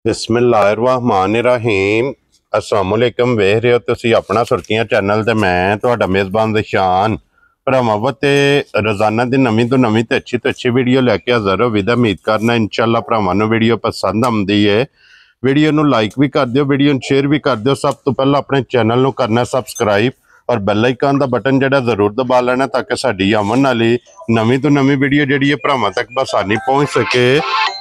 बिस्मिल्लाहिर्रहमानिर्रहीम अस्सलामुअलैकुम वेख रहे हो तुसी अपना सुर्खियां चैनल ते मैं तुहाडा मेज़बान दिशान भरावां ते रोजाना दी नवीं तो अच्छी वीडियो लैके हाज़र हो विदा उम्मीद करना इंशाअल्लाह भरावां नूं वीडियो पसंद आउंदी है। वीडियो नूं लाइक भी कर दिओ, वीडियो नूं शेयर भी कर दिओ। सब तो पहला अपने चैनल नूं करना सबसक्राइब और बैल आइकन का बटन जो जरूर दबा लेना ताकि साडी आवन वाली नवीं तो नवीं वीडियो जी भरावां तक बसानी पहुँच सके।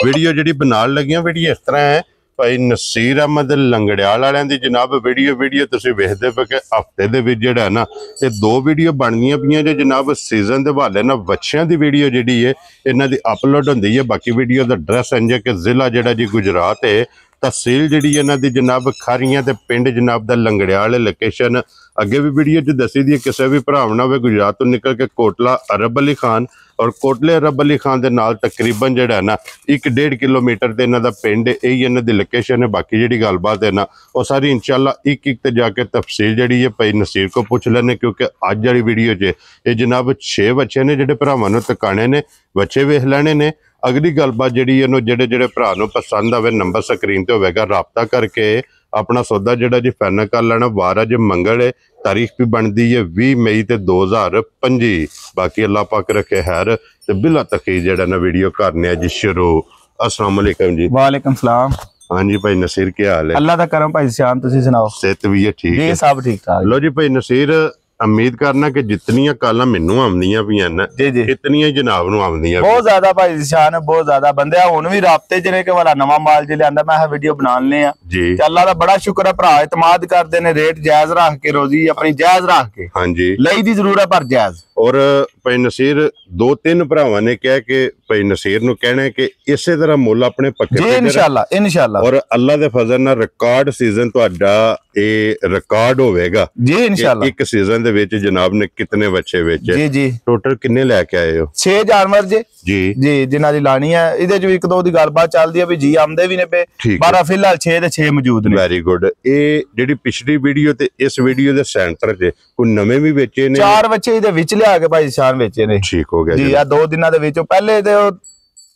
वीडियो जी बनाने लगी वीडियो इस तरह है भाई नसीर अहमद लंगड़ियाल वालियां दी जनाब वीडियो तुसीं वेखदे पे कि हफ्ते दे विच जिहड़ा ना ये दो वीडियो बनदियां पियां जे जनाब सीजन दे हवाले ना बच्चियां दी वीडियो जिहड़ी है इन्हां दी अपलोड हुंदी है। बाकी वीडियो दा एड्रैस इंज है कि जिला जिहड़ा जी गुजरात है, तहसील जिहड़ी इन्हां दी जनाब खारियां ते पिंड जनाब दा लंगड़ियाल लोकेशन अगे भी वीडियो च दसी दी। किसी भी भरा ना होवे गुजरात तो निकल के कोटला अरब अली खान और कोटले अरब अली खान के नाल तकरीबन जो है ना 1-1.5 किलोमीटर से इन्हों का पिंड यही इन्हों की लोकेशन है। बाकी जी गलबात है ना वो सारी इंशाल्लाह एक ते जाके तफसील जी है भाई नसीर को पूछ लेने, क्योंकि अज वाली वीडियो च ये जनाब 6 बच्चे ने जोड़े भरावां नूं तकाने ने, बच्चे वेख लेने ने। अगली गलबात जी जोड़े भरा पसंद आवे नंबर स्क्रीन पर होगा, रबता करके अपना सौदा जोड़ा जी फाइनल कर लेना। वार अज मंगल है, तारीख भी बनती है 20 मई 2025। बाकी अल्लाह पाक रखे हैर ते बिला तकीर जड़ा ना वीडियो करने जी शुरू। अस्सलाम वालेकुम जी। वालेकुम सलाम। हाँ जी भाई नसीर क्या हाल है? अल्लाह दा करम भाई शान, तुसी सुनाओ? सेहत भी है ठीक जी है? सब ठीक ठाक। लो जी भाई नसीर, उम्मीद करना कि जितनियां कालां मैनू आउंदियां पियां ना इतनियां जनाब नूं आउंदियां बहुत ज्यादा भाई शान, बहुत ज्यादा बंदे हुण भी राब्ते च ने कि वाला नवा माल जे लियांदा मैं वीडियो बनाने आ जी। अल्लाह दा बड़ा शुक्र है, भरा इतमाद करदे ने, रेट जायज रख के, रोजी अपनी जायज रख के। हां जी लई दी जरूर है पर जायज। और भाई नसीर 2-3 भरावां ने कहा कि भाई नसीर नूं कहना है कि इसे तरह मुल अपने पक्के जी इंशाल्लाह इंशाल्लाह। और अल्लाह दे फजल नाल रिकॉर्ड सीजन तुहाडा ए रिकॉर्ड होवेगा जी इंशाल्लाह। एक सीजन दे विच जनाब ने कितने बच्चे बेचे? जी जी टोटल किन्ने लेके आए हो? 6 जानवर जी जी जी जिन्हां दी लानी है। इहदे च एक दो दी गलबात चलदी है भी जी आमदे भी ने पे, 12 फिलहाल 6 ते 6 मौजूद ने। Very good. ए जेडी पिछली वीडियो ते इस वीडियो दे सेंटर च कोई नवे भी बेचे ने? 4 बच्चे इहदे विच लिया के भाई शान बेचे ने। ठीक हो गया जी। आ 2 दिनां दे विच पहले ते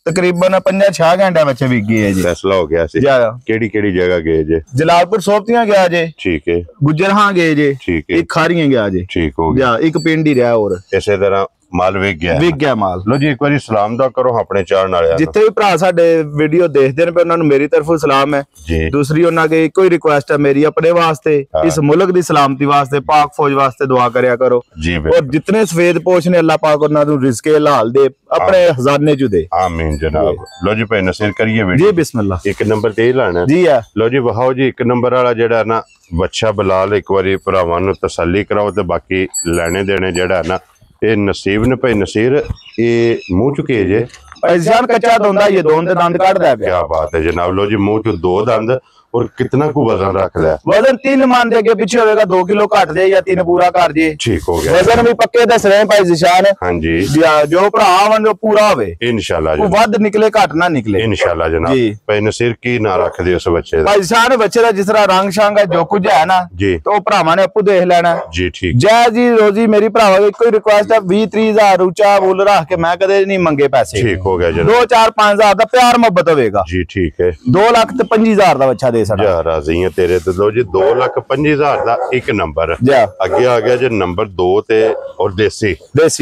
तकरीबन 5-6 घंटे बच्चे बिक गए जी। फैसला हो गया सी। केड़ी जगह गए जे? जलालपुर सोबतियां गया जे, ठीक है। गुजरहां गए जे, ठीक है। एक खारियां गया जे, ठीक हो गया। एक पिंड ही रहा। और इसे तरह माल विक गया माल। लो जी एक बार सलाम दा करो अपने चाहण वाले जिथे भी भरा साडे वीडियो देखदे ने, उन्हां नूं मेरी तरफों सलाम है जी। दूसरी उन्हां के इको ही रिक्वेस्ट है मेरी अपने वास्ते, इस मुल्क दी सलामती वास्ते, पाक फौज वास्ते दुआ करया करो जी। और जितने सफेद पोश ने अल्लाह पाक उन्हां नूं रिज़्क़े हलाल दे, अपने खजाने च दे। आमीन जनाब। लो जी भाई नसीर करिए वीडियो जी बिस्मिल्लाह। एक नंबर ते लाना जी है। लो जी वहाओ जी एक नंबर वाला जेड़ा ना बच्चा बलाल एक बारी भरावां नूं तसल्ली कराओ ते बाकी लेने देने जेड़ा ना ये नसीब ने। भाई नसीर ये मुंह चुके जे कच्चा दोंदा, ये दोंद दंद काटदा है। क्या बात है जनाब। लो जी मुंह चो 2 दंद। और कितना को वजन रखदा है? वजन 3 मान दे के पीछे होगा, 2 किलो घट जाए या 3 पूरा कर जाए, ठीक हो गया। वजन भी पक्के दस रहे भाई जिशान। हां जी जो भरा वन जो पूरा होवे इंशाल्लाह, वो वध निकले घट ना निकले इंशाल्लाह जनाब। भाई नसीर की ना रख दे उस बच्चे दा? भाई जिशान बच्चे दा जिस तरह रंग शांग है जो कुछ है ना जी, तो भरावां ने आपू देख लेना जी। ठीक जय जी रोजी मेरी भरावां की कोई रिक्वेस्ट है 20-30 हजार ऊंचा मुल रख के, मैं कदे नहीं मंगे पैसे। ठीक हो गया जनाब। 2-4-5 हजार दा प्यार मोहब्बत होवेगा जी। ठीक है। 2,25,000 दा बच्चा राजी है तेरे तो। लो जी 2,25,000 का एक नंबर अगे आ गया जी। नंबर 2 ते और देसी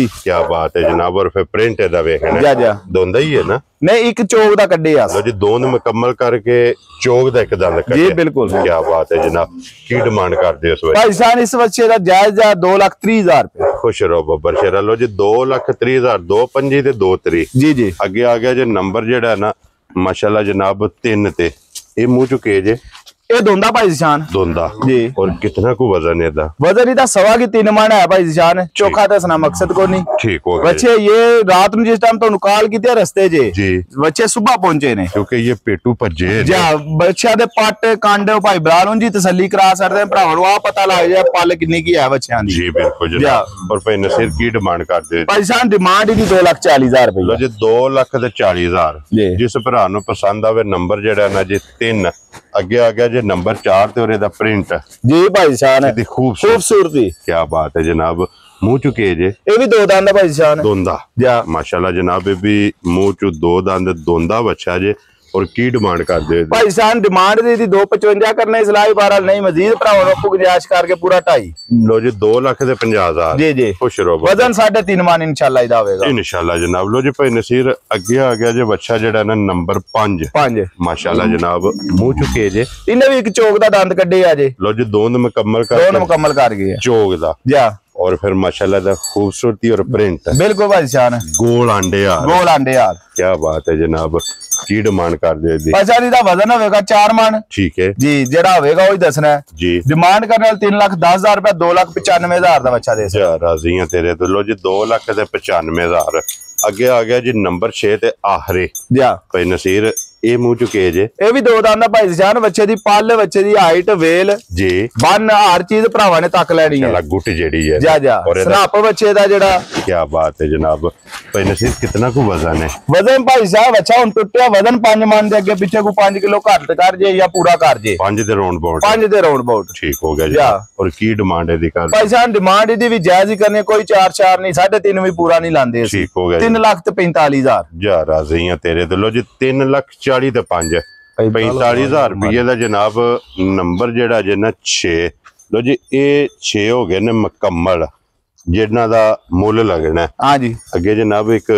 क्या बात है जनाब। और फिर प्रिंट दा वेखना दोंदा ही है ना? नहीं एक चौक दा कड्डे आ। लो जी दोंद मुकम्मल करके चौक दा एक दंद कड्डे जी बिल्कुल। क्या बात है जनाब। की डिमांड करदे उस भाई जान इस बच्चे दा जायज 2,30,000 रुपए। खुश रहो बब्बर शेरा। लो जी 2,30,000 2,25 ते 2,30 जी जी। अगे आ गया जी नंबर जेड़ा ना माशाल्लाह जनाब 3 ते ये मुंह चुके जे ये दोंदा भाई जिशान दोंदा जी। और कितना को वजन है दा? वजन इदा 3.25 मन है भाई जिशान। चोखा दसना मकसद को नहीं। ठीक हो गया। बच्चे ये रात में जिस टाइम तो निकाल किते रस्ते जे जी, बच्चे सुबह पहुंचे ने क्योंकि ये पेटू भजे जा बच्चा दे पट कांडे भाई बराल उंजी तसल्ली करा सकदे हैं भरावां नूं। आ पता लग जाए पल कितनी की है बच्चों दी जी बिल्कुल जनाब। और भाई नसीर की डिमांड करदे भाई जिशान? डिमांड ही 2,40,000 रुपए। लो जी 2,40,000 जिस भरा नूं पसंद आवे नंबर जेड़ा ना जी 3 अगे आ गया जी नंबर 4 ते और इहदा प्रिंट जी भाई शान है खूबसूरती। क्या बात है जनाब। मुंह चुके जे ये भी 2 दंद भाई शान दोंदा जा माशाल्लाह जनाब। ये भी मुंह चु 2 दंद दोंदा बच्चा जे। और की डिमांड करते हो भाई जान डिमांड दी थी 255 करने सलाह 12 नहीं मजीद भरावां को गुंजाइश करके पूरा 2.5 लो जी 2,50,000 जी जी खुश रहो वजन 3.5 मन इंशाल्लाह इदा होवेगा इंशाल्लाह जनाब। लो जी भाई नसीर अगे आ गया जो बच्चा जेड़ा ना नंबर 5 माशाल्लाह जनाब मुंह चुके जे इन्हें भी एक चोक दा दंद कड्डे आ जे। लो जी दोनों मुकम्मल कर गए चोक दा जा और फिर माशाल्लाह दा खूबसूरती और प्रिंट बिल्कुल भाई जान गोल आंडे यार क्या बात है जनाब। की डिमांड कर दे दी पैसा दा वजन होवेगा 4 मन ठीक है जी जेड़ा होवेगा वही दसना है जी। डिमांड करने वाले 3,10,000 रुपया 2,95,000 दा बच्चा दे सकदा राजी हां तेरे तो। लो जी 2,95,000 अगे आ गया जी नंबर 6 ते आखिरी जा भाई नसीर ਇਹ ਮੂੰਹ ਚੁਕੇ ਜੇ ਇਹ ਵੀ ਦੋ ਦੰਦ ਦਾ ਭਾਈ ਜਾਨ ਬੱਚੇ ਦੀ ਪੱਲ ਬੱਚੇ ਦੀ ਹਾਈਟ ਵੇਲ ਜੀ ਬੰਨ ਹਰ ਚੀਜ਼ ਭਰਾਵਾਂ ਨੇ ਤੱਕ ਲੈਣੀ ਹੈ ਗੁੱਟ ਜਿਹੜੀ ਹੈ ਜਾ ਜਾ ਸਨਾਪ ਬੱਚੇ ਦਾ ਜਿਹੜਾ ਕੀ ਬਾਤ ਹੈ ਜਨਾਬ। ਭਾਈ ਨਸੀਰ ਕਿੰਨਾ ਕੁ ਵਜ਼ਨ ਹੈ ਵਜ਼ਨ ਭਾਈ ਸਾਹਿਬ ਅੱਛਾ ਹੁਣ ਟੁੱਟਿਆ ਵਜ਼ਨ 5 ਮਣ ਦੇ ਅੱਗੇ ਪਿੱਛੇ ਕੋ 5 ਕਿਲੋ ਘੱਟ ਕਰ ਜੇ ਜਾਂ ਪੂਰਾ ਕਰ ਜੇ 5 ਦੇ ਰਾਉਂਡ ਬਾਊਟ 5 ਦੇ ਰਾਉਂਡ ਬਾਊਟ ਠੀਕ ਹੋ ਗਿਆ ਜੀ। ਔਰ ਕੀ ਡਿਮਾਂਡ ਹੈ ਦੀ ਕਰ ਭਾਈ ਸਾਹਿਬ ਡਿਮਾਂਡ ਇਹਦੀ ਵੀ ਜਾਇਜ਼ ਹੀ ਕਰਨੀ ਕੋਈ 4 ਨਹੀਂ 3.5 ਵੀ ਪੂਰਾ ਨਹੀਂ ਲਾਂਦੇ ਅਸੀਂ ਠੀਕ ਹੋ ਗਿਆ 3,45,000 ਜਾ ਰਾਜ਼ੀ ਆ ਤੇਰੇ ਤੇ। ਲੋ ਜੀ 3,40,000 ਤੇ 5 45,000 रुपये का जनाब नंबर जेड़ा जे ना 6 लो जी ये 6 हो गए ने मुकम्मल जिन्ना दा मुल लगना है। हाँ जी अगे जनाब एक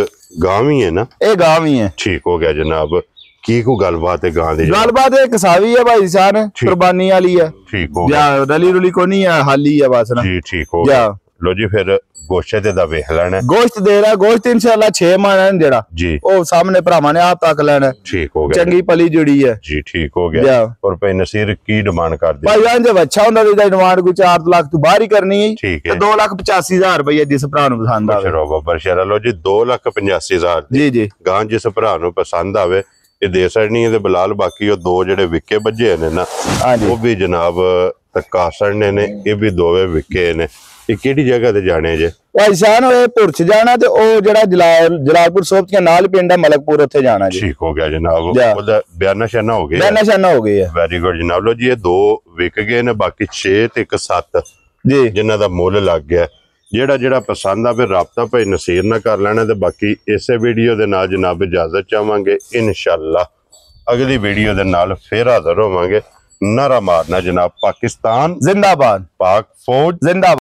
गांव ही है ना ये गांव ही है ठीक हो गया जनाब। की को गलबात है गांव दी गलबात एक सावी है भाई जान कुर्बानी वाली है ठीक हो गया रली रुली को नहीं है हाली है बस ना जी ठीक हो गया। लो जी फिर गोश्त दा वेख लेना गोश्त दे रहा गोश्त इंशाल्लाह 6 मन है जेड़ा जी ओ सामने भरावां ने आप तक लेना ठीक हो गया चंगी पली जुड़ी है जी ठीक हो गया। और भाई नसीर की डिमांड कर दी भाई जान जब अच्छा हुंदा दी डिमांड को 4 लाख तो बाहर ही करनी है ठीक है 2,85,000 रुपया जिस भरा नु पसंद आवे चलो बाबर शरा। लो जी 2,85,000 जी जी गां जिस भरा नु पसंद आवे ये दे सकनी है। बिलाल बाकी वो 2 जेडे विके बजे ने ना वो भी जनाब कासर ने ये भी 2 विके ने। ये केड़ी जगह ते जाने जे भाई जान ओए पुरछ जाना ते ओ जेड़ा जलालपुर सोबत के नाल पिंड है मलकपुर उत्थे जाना जी ठीक हो गया जनाब। ओदा बयाना शाना हो गया हो गई है वेरी गुड जनाब। लो जी ये 2 विक गए ने बाकी 6 ते 1 7 जी जिन्ना दा मुल लग गया। जेड़ा जेड़ा पसंद आवे राबता भाई नसीर ना कर लेना ते बाकी इसे वीडियो दे नाल जनाब इजाजत चाहांगे इंशाल्लाह अगली वीडियो दे नाल फिर हाजिर होवांगे। नारा मारना जनाब पाकिस्तान जिंदाबाद पाक फौज जिंदाबाद।